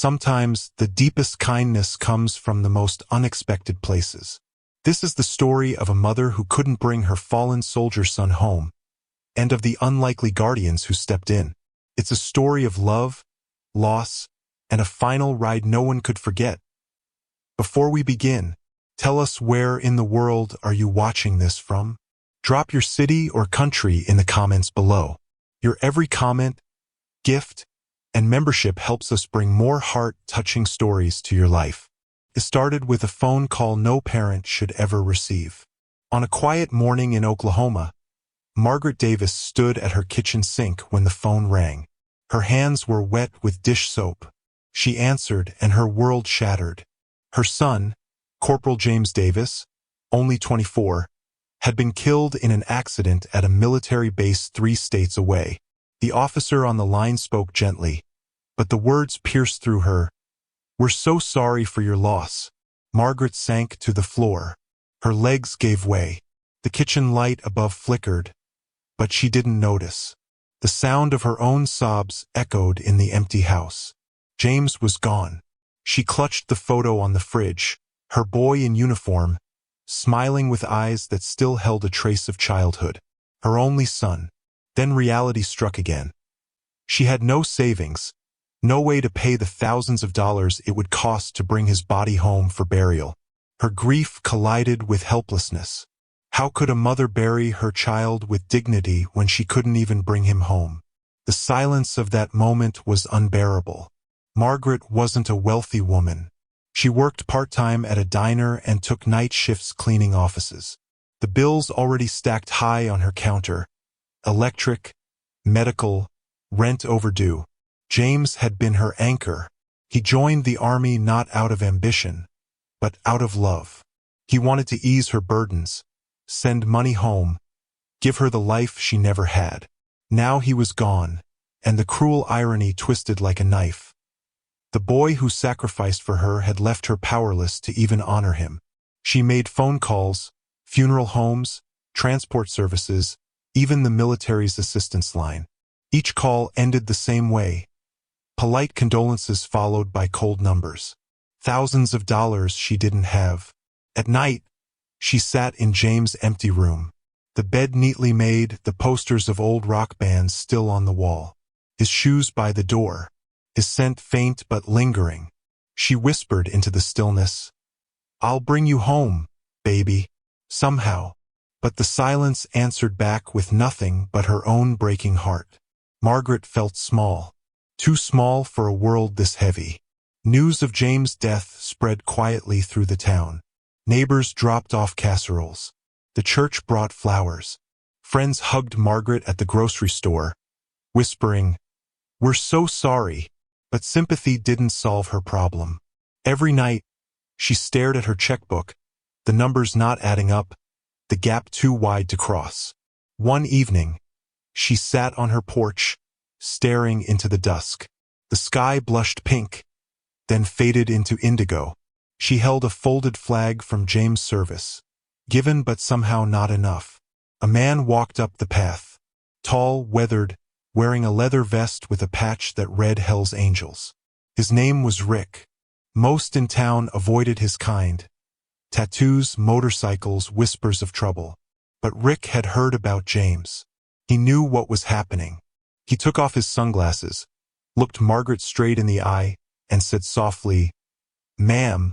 Sometimes the deepest kindness comes from the most unexpected places. This is the story of a mother who couldn't bring her fallen soldier son home, and of the unlikely guardians who stepped in. It's a story of love, loss, and a final ride no one could forget. Before we begin, tell us where in the world are you watching this from? Drop your city or country in the comments below. Your every comment, gift, and membership helps us bring more heart-touching stories to your life. It started with a phone call no parent should ever receive. On a quiet morning in Oklahoma, Margaret Davis stood at her kitchen sink when the phone rang. Her hands were wet with dish soap. She answered, and her world shattered. Her son, Corporal James Davis, only 24, had been killed in an accident at a military base 3 states away. The officer on the line spoke gently, but the words pierced through her. "We're so sorry for your loss." Margaret sank to the floor. Her legs gave way. The kitchen light above flickered, but she didn't notice. The sound of her own sobs echoed in the empty house. James was gone. She clutched the photo on the fridge, her boy in uniform, smiling with eyes that still held a trace of childhood. Her only son. Then reality struck again. She had no savings, no way to pay the thousands of dollars it would cost to bring his body home for burial. Her grief collided with helplessness. How could a mother bury her child with dignity when she couldn't even bring him home? The silence of that moment was unbearable. Margaret wasn't a wealthy woman. She worked part-time at a diner and took night shifts cleaning offices. The bills already stacked high on her counter. Electric, medical, rent overdue. James had been her anchor. He joined the army not out of ambition, but out of love. He wanted to ease her burdens, send money home, give her the life she never had. Now he was gone, and the cruel irony twisted like a knife. The boy who sacrificed for her had left her powerless to even honor him. She made phone calls, funeral homes, transport services, even the military's assistance line. Each call ended the same way. Polite condolences followed by cold numbers. Thousands of dollars she didn't have. At night, she sat in James' empty room. The bed neatly made, the posters of old rock bands still on the wall. His shoes by the door. His scent faint but lingering. She whispered into the stillness, "I'll bring you home, baby." Somehow. But the silence answered back with nothing but her own breaking heart. Margaret felt small. Too small for a world this heavy. News of James' death spread quietly through the town. Neighbors dropped off casseroles. The church brought flowers. Friends hugged Margaret at the grocery store, whispering, "We're so sorry." But sympathy didn't solve her problem. Every night, she stared at her checkbook, the numbers not adding up, the gap too wide to cross. One evening, she sat on her porch, staring into the dusk. The sky blushed pink, then faded into indigo. She held a folded flag from James' service, given but somehow not enough. A man walked up the path, tall, weathered, wearing a leather vest with a patch that read hellsangels. His name was Rick. Most in town avoided his kind. Tattoos, motorcycles, whispers of trouble. But Rick had heard about James. He knew what was happening. He took off his sunglasses, looked Margaret straight in the eye, and said softly, "Ma'am,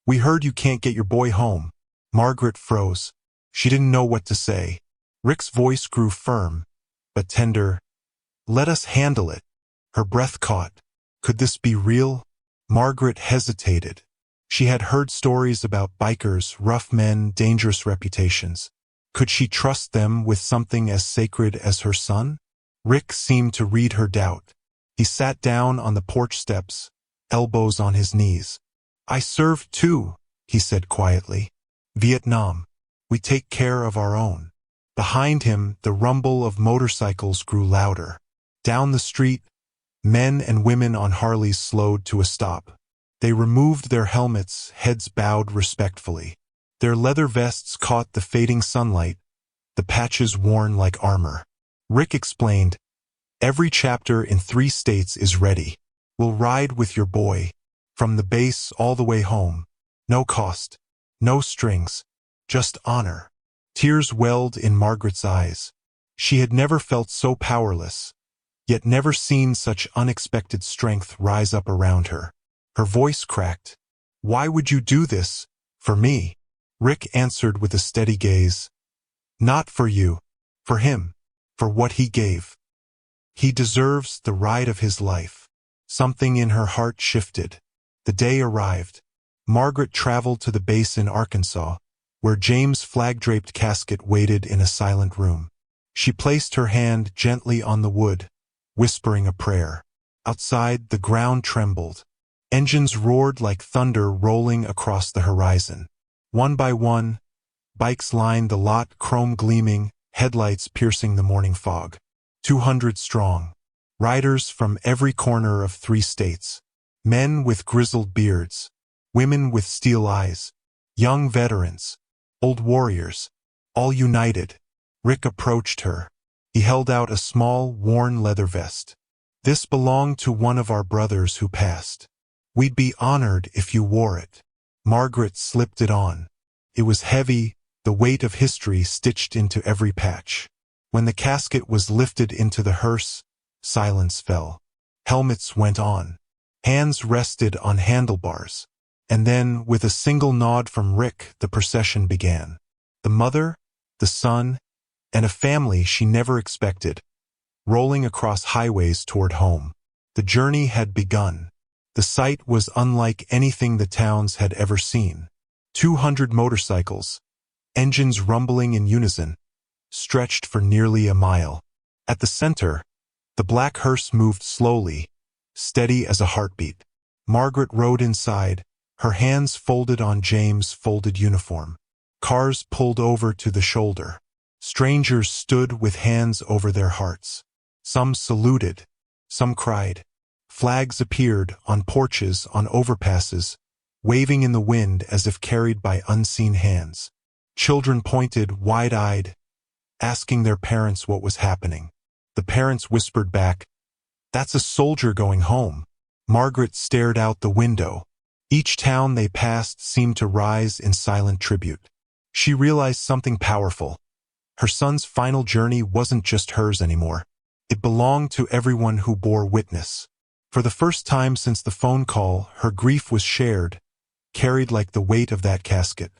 we heard you can't get your boy home." Margaret froze. She didn't know what to say. Rick's voice grew firm, but tender. "Let us handle it." Her breath caught. Could this be real? Margaret hesitated. She had heard stories about bikers, rough men, dangerous reputations. Could she trust them with something as sacred as her son? Rick seemed to read her doubt. He sat down on the porch steps, elbows on his knees. "I served too," he said quietly. "Vietnam. We take care of our own." Behind him, the rumble of motorcycles grew louder. Down the street, men and women on Harleys slowed to a stop. They removed their helmets, heads bowed respectfully. Their leather vests caught the fading sunlight, the patches worn like armor. Rick explained, "Every chapter in 3 states is ready. We'll ride with your boy, from the base all the way home. No cost, no strings, just honor." Tears welled in Margaret's eyes. She had never felt so powerless, yet never seen such unexpected strength rise up around her. Her voice cracked. "Why would you do this? For me?" Rick answered with a steady gaze. "Not for you. For him. For what he gave. He deserves the ride of his life." Something in her heart shifted. The day arrived. Margaret traveled to the base in Arkansas, where James' flag-draped casket waited in a silent room. She placed her hand gently on the wood, whispering a prayer. Outside, the ground trembled. Engines roared like thunder rolling across the horizon. One by one, bikes lined the lot, chrome gleaming, headlights piercing the morning fog. 200 strong. Riders from every corner of 3 states. Men with grizzled beards. Women with steel eyes. Young veterans. Old warriors. All united. Rick approached her. He held out a small, worn leather vest. "This belonged to one of our brothers who passed. We'd be honored if you wore it." Margaret slipped it on. It was heavy, the weight of history stitched into every patch. When the casket was lifted into the hearse, silence fell. Helmets went on. Hands rested on handlebars. And then, with a single nod from Rick, the procession began. The mother, the son, and a family she never expected, rolling across highways toward home. The journey had begun. The sight was unlike anything the towns had ever seen. 200 motorcycles, engines rumbling in unison, stretched for nearly a mile. At the center, the black hearse moved slowly, steady as a heartbeat. Margaret rode inside, her hands folded on James' folded uniform. Cars pulled over to the shoulder. Strangers stood with hands over their hearts. Some saluted, some cried. Flags appeared on porches, on overpasses, waving in the wind as if carried by unseen hands. Children pointed, wide-eyed, asking their parents what was happening. The parents whispered back, "That's a soldier going home." Margaret stared out the window. Each town they passed seemed to rise in silent tribute. She realized something powerful. Her son's final journey wasn't just hers anymore. It belonged to everyone who bore witness. For the first time since the phone call, her grief was shared, carried like the weight of that casket.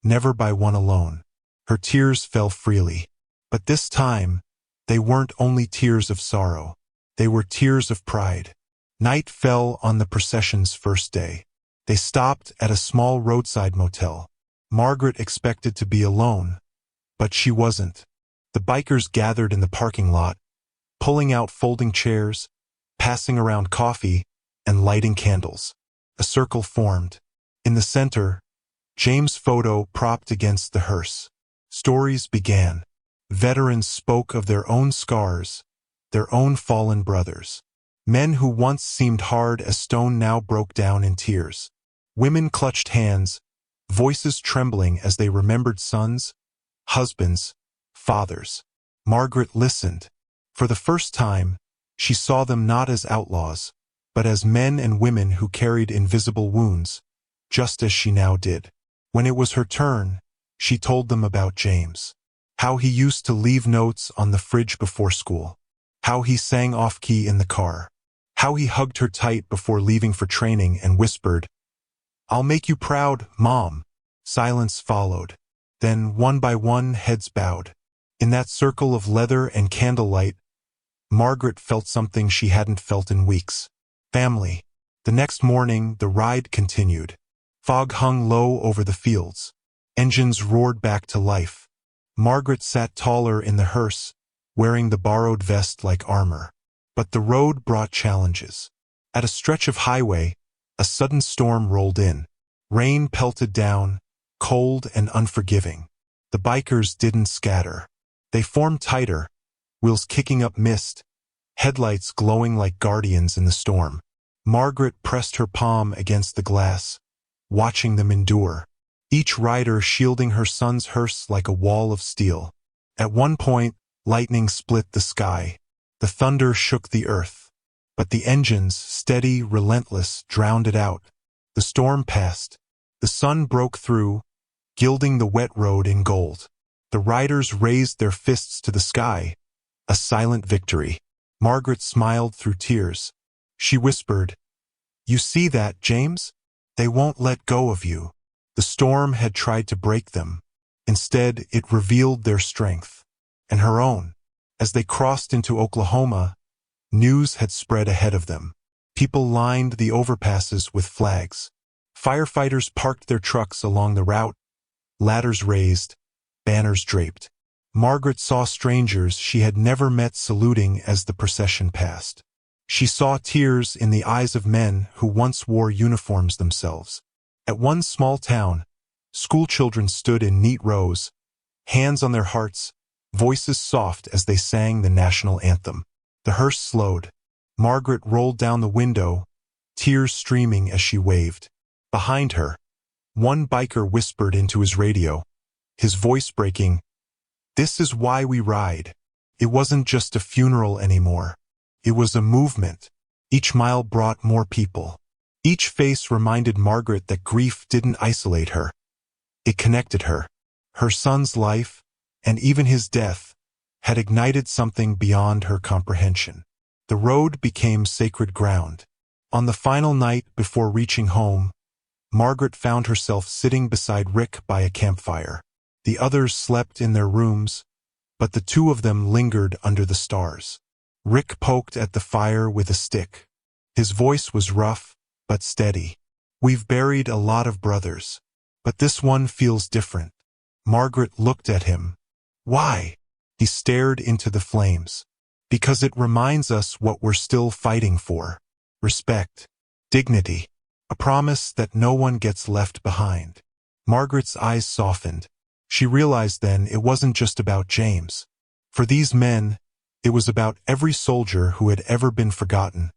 Never by one alone. Her tears fell freely. But this time, they weren't only tears of sorrow. They were tears of pride. Night fell on the procession's first day. They stopped at a small roadside motel. Margaret expected to be alone, but she wasn't. The bikers gathered in the parking lot, pulling out folding chairs, passing around coffee, and lighting candles. A circle formed. In the center, James' photo propped against the hearse. Stories began. Veterans spoke of their own scars, their own fallen brothers. Men who once seemed hard as stone now broke down in tears. Women clutched hands, voices trembling as they remembered sons, husbands, fathers. Margaret listened. For the first time, she saw them not as outlaws, but as men and women who carried invisible wounds, just as she now did. When it was her turn, she told them about James. How he used to leave notes on the fridge before school. How he sang off-key in the car. How he hugged her tight before leaving for training and whispered, "I'll make you proud, Mom." Silence followed. Then, one by one, heads bowed. In that circle of leather and candlelight, Margaret felt something she hadn't felt in weeks. Family. The next morning, the ride continued. Fog hung low over the fields. Engines roared back to life. Margaret sat taller in the hearse, wearing the borrowed vest like armor. But the road brought challenges. At a stretch of highway, a sudden storm rolled in. Rain pelted down, cold and unforgiving. The bikers didn't scatter. They formed tighter, wheels kicking up mist, headlights glowing like guardians in the storm. Margaret pressed her palm against the glass, watching them endure. Each rider shielding her son's hearse like a wall of steel. At one point, lightning split the sky. The thunder shook the earth. But the engines, steady, relentless, drowned it out. The storm passed. The sun broke through, gilding the wet road in gold. The riders raised their fists to the sky, a silent victory. Margaret smiled through tears. She whispered, "You see that, James? They won't let go of you." The storm had tried to break them. Instead, it revealed their strength, and her own. As they crossed into Oklahoma, news had spread ahead of them. People lined the overpasses with flags. Firefighters parked their trucks along the route, ladders raised, banners draped. Margaret saw strangers she had never met saluting as the procession passed. She saw tears in the eyes of men who once wore uniforms themselves. At one small town, schoolchildren stood in neat rows, hands on their hearts, voices soft as they sang the national anthem. The hearse slowed. Margaret rolled down the window, tears streaming as she waved. Behind her, one biker whispered into his radio, his voice breaking, "This is why we ride." It wasn't just a funeral anymore. It was a movement. Each mile brought more people. Each face reminded Margaret that grief didn't isolate her. It connected her. Her son's life, and even his death, had ignited something beyond her comprehension. The road became sacred ground. On the final night before reaching home, Margaret found herself sitting beside Rick by a campfire. The others slept in their rooms, but the two of them lingered under the stars. Rick poked at the fire with a stick. His voice was rough, but steady. "We've buried a lot of brothers, but this one feels different." Margaret looked at him. "Why?" He stared into the flames. "Because it reminds us what we're still fighting for. Respect. Dignity. A promise that no one gets left behind." Margaret's eyes softened. She realized then it wasn't just about James. For these men, it was about every soldier who had ever been forgotten,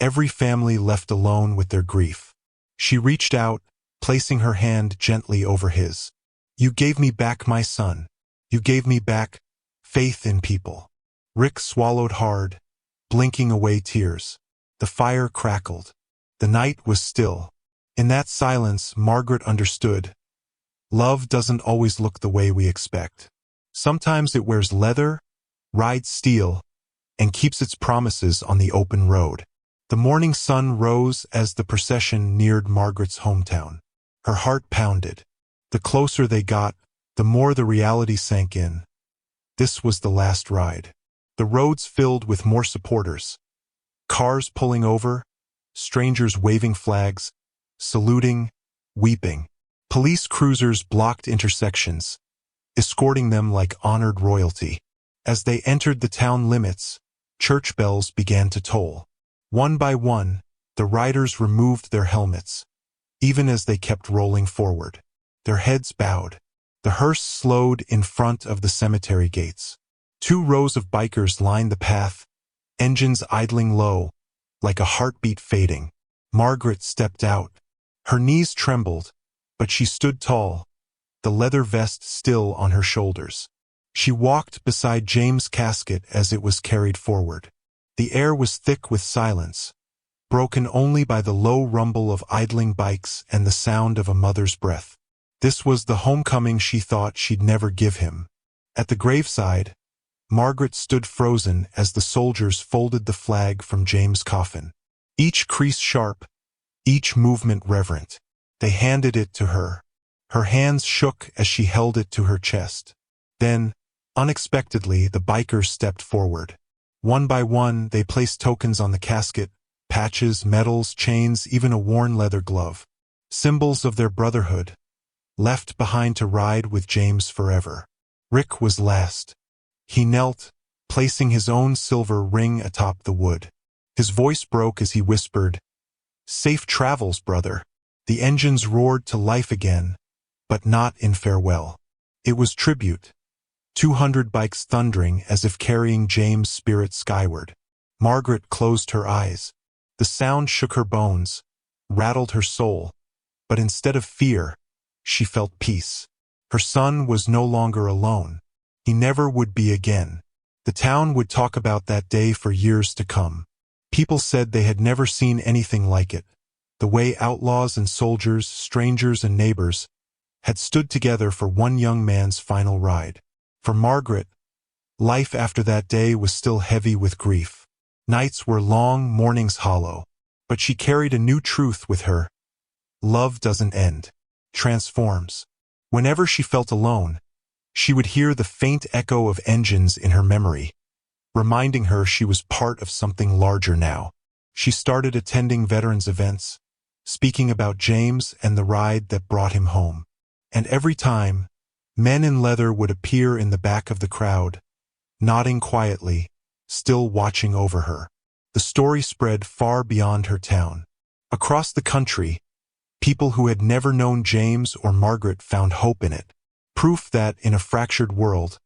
every family left alone with their grief. She reached out, placing her hand gently over his. "You gave me back my son. You gave me back faith in people." Rick swallowed hard, blinking away tears. The fire crackled. The night was still. In that silence, Margaret understood. Love doesn't always look the way we expect. Sometimes it wears leather, rides steel, and keeps its promises on the open road. The morning sun rose as the procession neared Margaret's hometown. Her heart pounded. The closer they got, the more the reality sank in. This was the last ride. The roads filled with more supporters. Cars pulling over, strangers waving flags, saluting, weeping. Police cruisers blocked intersections, escorting them like honored royalty. As they entered the town limits, church bells began to toll. One by one, the riders removed their helmets, even as they kept rolling forward. Their heads bowed. The hearse slowed in front of the cemetery gates. 2 rows of bikers lined the path, engines idling low, like a heartbeat fading. Margaret stepped out. Her knees trembled, but she stood tall, the leather vest still on her shoulders. She walked beside James' casket as it was carried forward. The air was thick with silence, broken only by the low rumble of idling bikes and the sound of a mother's breath. This was the homecoming she thought she'd never give him. At the graveside, Margaret stood frozen as the soldiers folded the flag from James' coffin. Each crease sharp, each movement reverent. They handed it to her. Her hands shook as she held it to her chest. Then, unexpectedly, the bikers stepped forward. One by one, they placed tokens on the casket, patches, medals, chains, even a worn leather glove. Symbols of their brotherhood, left behind to ride with James forever. Rick was last. He knelt, placing his own silver ring atop the wood. His voice broke as he whispered, "Safe travels, brother." The engines roared to life again, but not in farewell. It was tribute. 200 bikes thundering as if carrying James' spirit skyward. Margaret closed her eyes. The sound shook her bones, rattled her soul, but instead of fear, she felt peace. Her son was no longer alone. He never would be again. The town would talk about that day for years to come. People said they had never seen anything like it. The way outlaws and soldiers, strangers and neighbors, had stood together for one young man's final ride. For Margaret, life after that day was still heavy with grief. Nights were long, mornings hollow. But she carried a new truth with her. Love doesn't end. Transforms. Whenever she felt alone, she would hear the faint echo of engines in her memory, reminding her she was part of something larger now. She started attending veterans events, speaking about James and the ride that brought him home. And every time, men in leather would appear in the back of the crowd, nodding quietly, still watching over her. The story spread far beyond her town. Across the country, people who had never known James or Margaret found hope in it. Proof that, in a fractured world,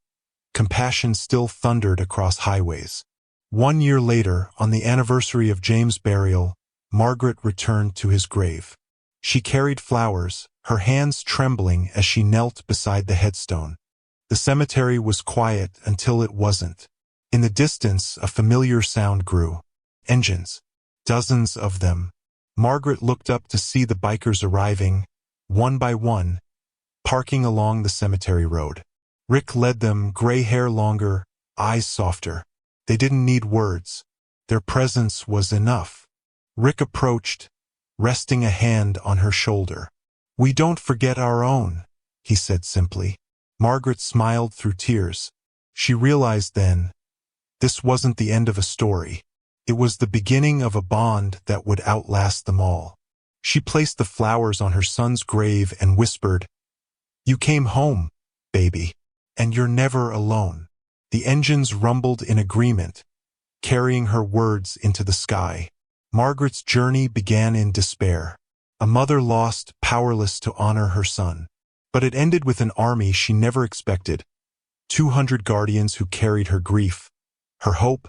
compassion still thundered across highways. 1 year later, on the anniversary of James' burial, Margaret returned to his grave. She carried flowers, her hands trembling as she knelt beside the headstone. The cemetery was quiet until it wasn't. In the distance, a familiar sound grew. Engines. Dozens of them. Margaret looked up to see the bikers arriving, one by one, parking along the cemetery road. Rick led them, gray hair longer, eyes softer. They didn't need words. Their presence was enough. Rick approached, resting a hand on her shoulder. "We don't forget our own," he said simply. Margaret smiled through tears. She realized then, this wasn't the end of a story. It was the beginning of a bond that would outlast them all. She placed the flowers on her son's grave and whispered, "You came home, baby, and you're never alone." The engines rumbled in agreement, carrying her words into the sky. Margaret's journey began in despair. A mother lost, powerless to honor her son. But it ended with an army she never expected. 200 guardians who carried her grief, her hope,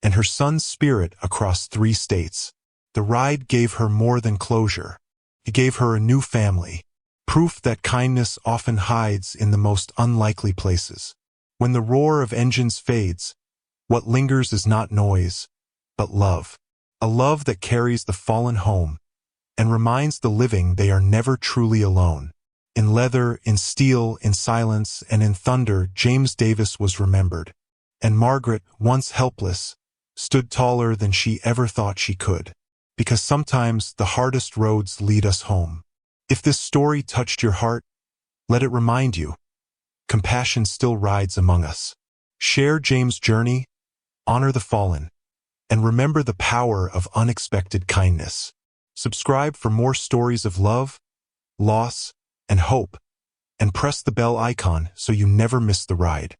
and her son's spirit across 3 states. The ride gave her more than closure. It gave her a new family, proof that kindness often hides in the most unlikely places. When the roar of engines fades, what lingers is not noise, but love. A love that carries the fallen home and reminds the living they are never truly alone. In leather, in steel, in silence, and in thunder, James Davis was remembered. And Margaret, once helpless, stood taller than she ever thought she could. Because sometimes the hardest roads lead us home. If this story touched your heart, let it remind you, compassion still rides among us. Share James' journey, honor the fallen, and remember the power of unexpected kindness. Subscribe for more stories of love, loss, and hope, and press the bell icon so you never miss the ride.